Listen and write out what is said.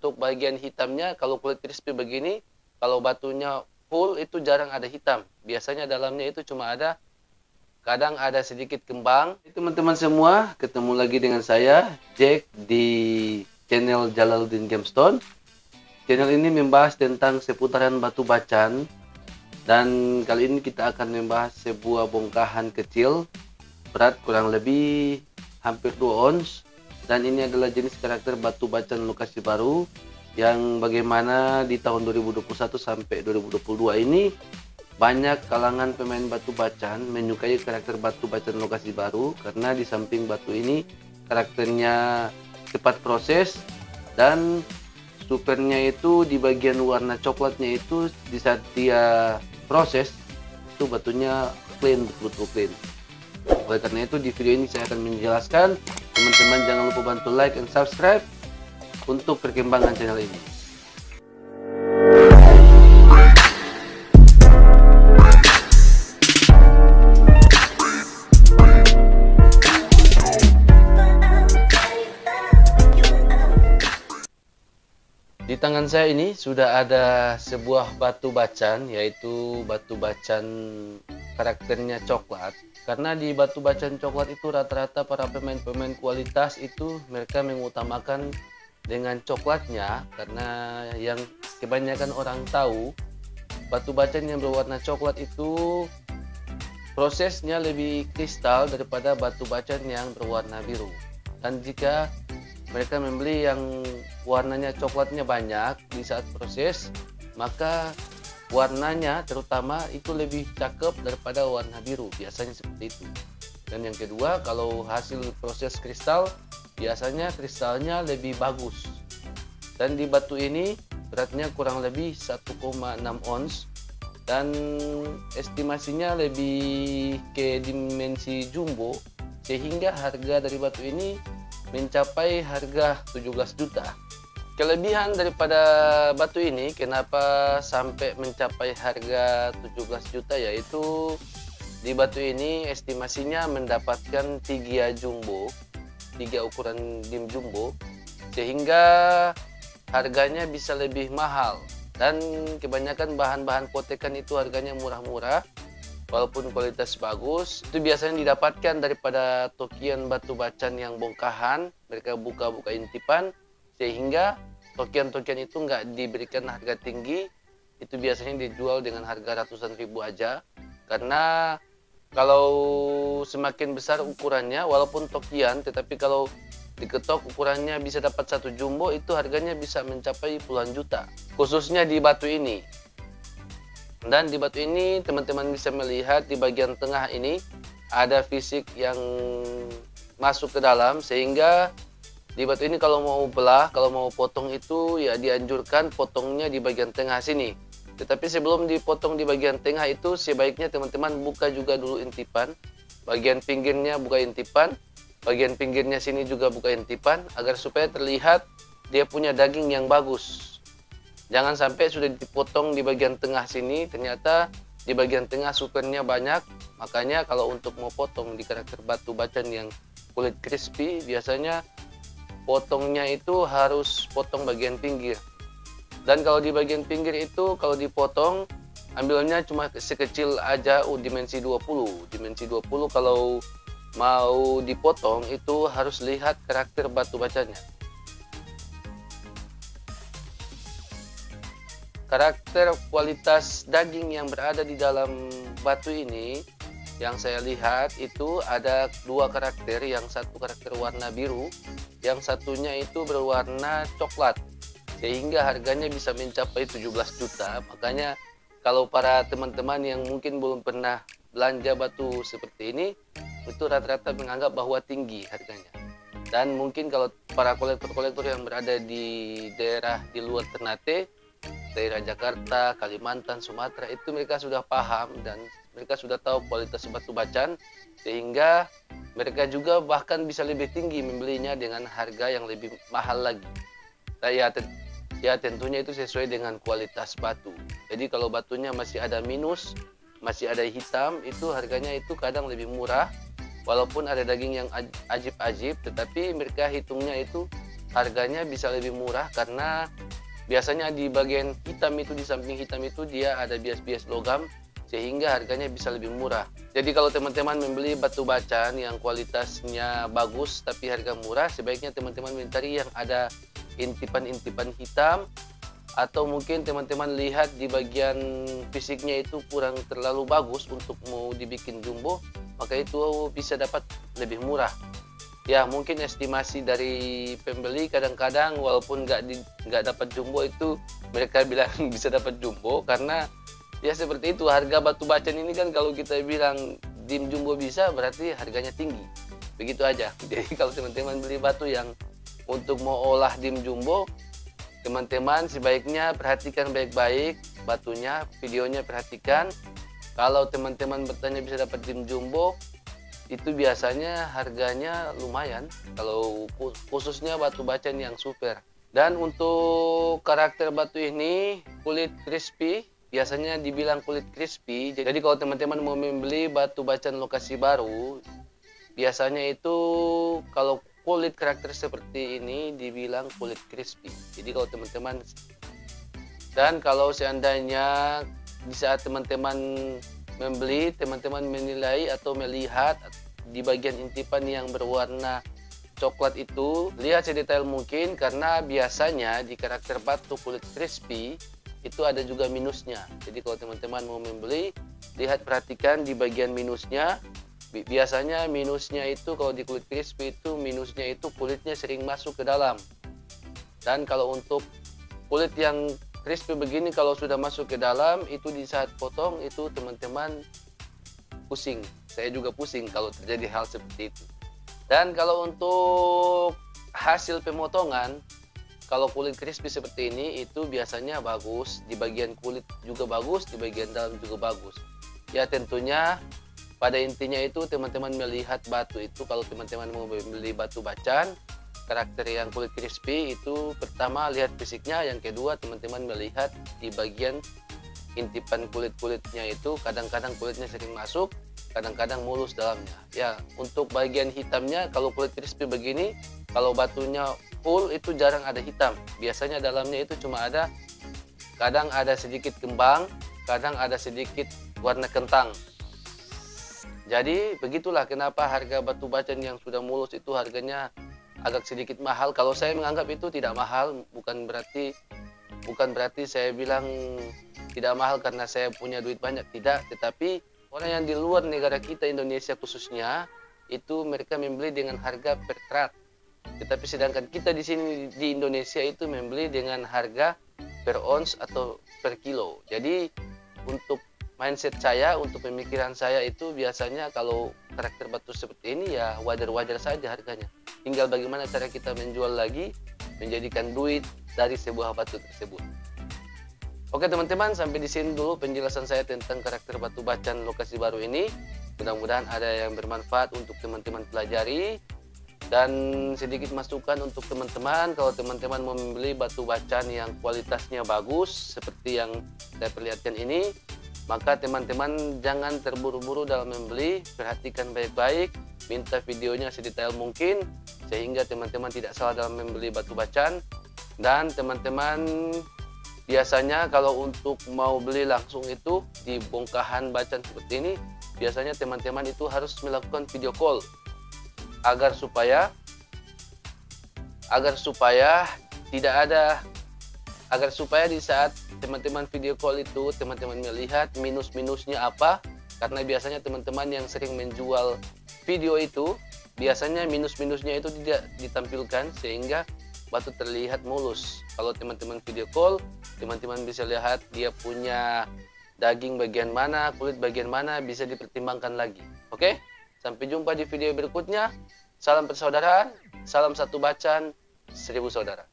untuk bagian hitamnya, kalau kulit crispy begini, kalau batunya full itu jarang ada hitam. Biasanya dalamnya itu cuma ada, kadang ada sedikit kembang. Teman-teman semua, ketemu lagi dengan saya, Jack, di channel Jalaluddin Gemstone. Channel ini membahas tentang seputaran batu bacan. Dan kali ini kita akan membahas sebuah bongkahan kecil, berat kurang lebih hampir 2 ons. Dan ini adalah jenis karakter batu bacan lokasi baru yang bagaimana di tahun 2021 sampai 2022 ini banyak kalangan pemain batu bacan menyukai karakter batu bacan lokasi baru, karena di samping batu ini karakternya cepat proses dan supernya itu di bagian warna coklatnya itu di saat dia proses itu batunya clean, betul-betul clean. Oleh karena itu di video ini saya akan menjelaskan, teman-teman jangan lupa bantu like dan subscribe untuk perkembangan channel ini. Di tangan saya ini sudah ada sebuah batu bacan, yaitu batu bacan karakternya coklat. Karena di batu bacan coklat itu rata-rata para pemain-pemain kualitas itu mereka mengutamakan dengan coklatnya, karena yang kebanyakan orang tahu batu bacan yang berwarna coklat itu prosesnya lebih kristal daripada batu bacan yang berwarna biru. Dan jika mereka membeli yang warnanya coklatnya banyak di saat proses, maka warnanya terutama itu lebih cakep daripada warna biru, biasanya seperti itu. Dan yang kedua, kalau hasil proses kristal, biasanya kristalnya lebih bagus. Dan di batu ini beratnya kurang lebih 1,6 ons dan estimasinya lebih ke dimensi jumbo, sehingga harga dari batu ini mencapai harga 17 juta. Kelebihan daripada batu ini kenapa sampai mencapai harga 17 juta, yaitu di batu ini estimasinya mendapatkan 3 jumbo, 3 ukuran dim jumbo, sehingga harganya bisa lebih mahal. Dan kebanyakan bahan-bahan potekan itu harganya murah-murah, walaupun kualitas bagus. Itu biasanya didapatkan daripada tokian batu bacan yang bongkahan, mereka buka-buka intipan, sehingga tokian-tokian itu nggak diberikan harga tinggi. Itu biasanya dijual dengan harga ratusan ribu aja, karena kalau semakin besar ukurannya walaupun tokian, tetapi kalau diketok ukurannya bisa dapat 1 jumbo, itu harganya bisa mencapai puluhan juta, khususnya di batu ini. Dan di batu ini teman-teman bisa melihat di bagian tengah ini ada fisik yang masuk ke dalam, sehingga di batu ini kalau mau belah, kalau mau potong itu ya dianjurkan potongnya di bagian tengah sini. Tetapi sebelum dipotong di bagian tengah itu sebaiknya teman-teman buka juga dulu intipan. Bagian pinggirnya buka intipan, bagian pinggirnya sini juga buka intipan, agar supaya terlihat dia punya daging yang bagus. Jangan sampai sudah dipotong di bagian tengah sini, ternyata di bagian tengah supernya banyak. Makanya kalau untuk mau potong di karakter batu bacan yang kulit crispy, biasanya potongnya itu harus potong bagian pinggir. Dan kalau di bagian pinggir itu kalau dipotong, ambilnya cuma sekecil aja dimensi 20. Dimensi 20 kalau mau dipotong itu harus lihat karakter batu bacannya. Karakter kualitas daging yang berada di dalam batu ini yang saya lihat itu ada 2 karakter, yang satu karakter warna biru, yang satunya itu berwarna coklat, sehingga harganya bisa mencapai 17 juta. Makanya kalau para teman-teman yang mungkin belum pernah belanja batu seperti ini, itu rata-rata menganggap bahwa tinggi harganya. Dan mungkin kalau para kolektor-kolektor yang berada di daerah di luar Ternate, daerah Jakarta, Kalimantan, Sumatera, itu mereka sudah paham dan mereka sudah tahu kualitas batu bacan, sehingga mereka juga bahkan bisa lebih tinggi membelinya dengan harga yang lebih mahal lagi. Ya tentunya itu sesuai dengan kualitas batu. Jadi kalau batunya masih ada minus, masih ada hitam, itu harganya itu kadang lebih murah. Walaupun ada daging yang ajib-ajib, tetapi mereka hitungnya itu harganya bisa lebih murah karena biasanya di bagian hitam itu, di samping hitam itu dia ada bias-bias logam sehingga harganya bisa lebih murah. Jadi kalau teman-teman membeli batu bacan yang kualitasnya bagus tapi harga murah, sebaiknya teman-teman mencari yang ada intipan-intipan hitam, atau mungkin teman-teman lihat di bagian fisiknya itu kurang terlalu bagus untuk mau dibikin jumbo, maka itu bisa dapat lebih murah. Ya mungkin estimasi dari pembeli kadang-kadang walaupun nggak dapat jumbo itu mereka bilang bisa dapat jumbo, karena ya seperti itu harga batu bacan ini kan, kalau kita bilang dim jumbo bisa berarti harganya tinggi, begitu aja. Jadi kalau teman-teman beli batu yang untuk mau olah dim jumbo, teman-teman sebaiknya perhatikan baik-baik batunya, videonya perhatikan. Kalau teman-teman bertanya bisa dapat dim jumbo, itu biasanya harganya lumayan kalau khususnya batu bacan yang super. Dan untuk karakter batu ini kulit crispy, biasanya dibilang kulit crispy. Jadi kalau teman-teman mau membeli batu bacan lokasi baru, biasanya itu kalau kulit karakter seperti ini dibilang kulit crispy. Jadi kalau teman-teman, dan kalau seandainya di saat teman-teman membeli, teman-teman menilai atau melihat di bagian intipan yang berwarna coklat itu, lihat sedetail mungkin, karena biasanya di karakter batu kulit crispy itu ada juga minusnya. Jadi kalau teman-teman mau membeli, lihat perhatikan di bagian minusnya. Biasanya minusnya itu kalau di kulit crispy itu minusnya itu kulitnya sering masuk ke dalam. Dan kalau untuk kulit yang crispy begini, kalau sudah masuk ke dalam itu di saat potong itu teman-teman pusing. Saya juga pusing kalau terjadi hal seperti itu. Dan kalau untuk hasil pemotongan, kalau kulit crispy seperti ini itu biasanya bagus, di bagian kulit juga bagus, di bagian dalam juga bagus. Ya tentunya pada intinya itu teman-teman melihat batu itu, kalau teman-teman mau beli batu bacan karakter yang kulit crispy itu, pertama lihat fisiknya, yang kedua teman-teman melihat di bagian intipan kulit-kulitnya itu, kadang-kadang kulitnya sering masuk, kadang-kadang mulus dalamnya. Ya untuk bagian hitamnya, kalau kulit crispy begini, kalau batunya full itu jarang ada hitam, biasanya dalamnya itu cuma ada, kadang ada sedikit kembang, kadang ada sedikit warna kentang. Jadi begitulah kenapa harga batu bacan yang sudah mulus itu harganya agak sedikit mahal. Kalau saya menganggap itu tidak mahal, bukan berarti saya bilang tidak mahal karena saya punya duit banyak, tidak. Tetapi orang yang di luar negara kita, Indonesia khususnya, itu mereka membeli dengan harga per karat. Tetapi sedangkan kita di sini di Indonesia itu membeli dengan harga per ons atau per kilo. Jadi untuk mindset saya, untuk pemikiran saya itu biasanya kalau karakter batu seperti ini ya wajar-wajar saja harganya. Tinggal bagaimana cara kita menjual lagi, menjadikan duit dari sebuah batu tersebut. Oke teman-teman, sampai di sini dulu penjelasan saya tentang karakter batu bacan lokasi baru ini. Mudah-mudahan ada yang bermanfaat untuk teman-teman pelajari. Dan sedikit masukan untuk teman-teman, kalau teman-teman mau membeli batu bacan yang kualitasnya bagus seperti yang saya perlihatkan ini, maka teman-teman jangan terburu-buru dalam membeli. Perhatikan baik-baik, minta videonya sedetail mungkin sehingga teman-teman tidak salah dalam membeli batu bacan. Dan teman-teman biasanya kalau untuk mau beli langsung itu di bongkahan bacan seperti ini, biasanya teman-teman itu harus melakukan video call agar supaya di saat teman-teman video call itu teman-teman melihat minus-minusnya apa, karena biasanya teman-teman yang sering menjual video itu biasanya minus-minusnya itu tidak ditampilkan sehingga batu terlihat mulus. Kalau teman-teman video call, teman-teman bisa lihat dia punya daging bagian mana, kulit bagian mana, bisa dipertimbangkan lagi. Oke? Sampai jumpa di video berikutnya. Salam persaudaraan, salam satu bacan, 1000 saudara.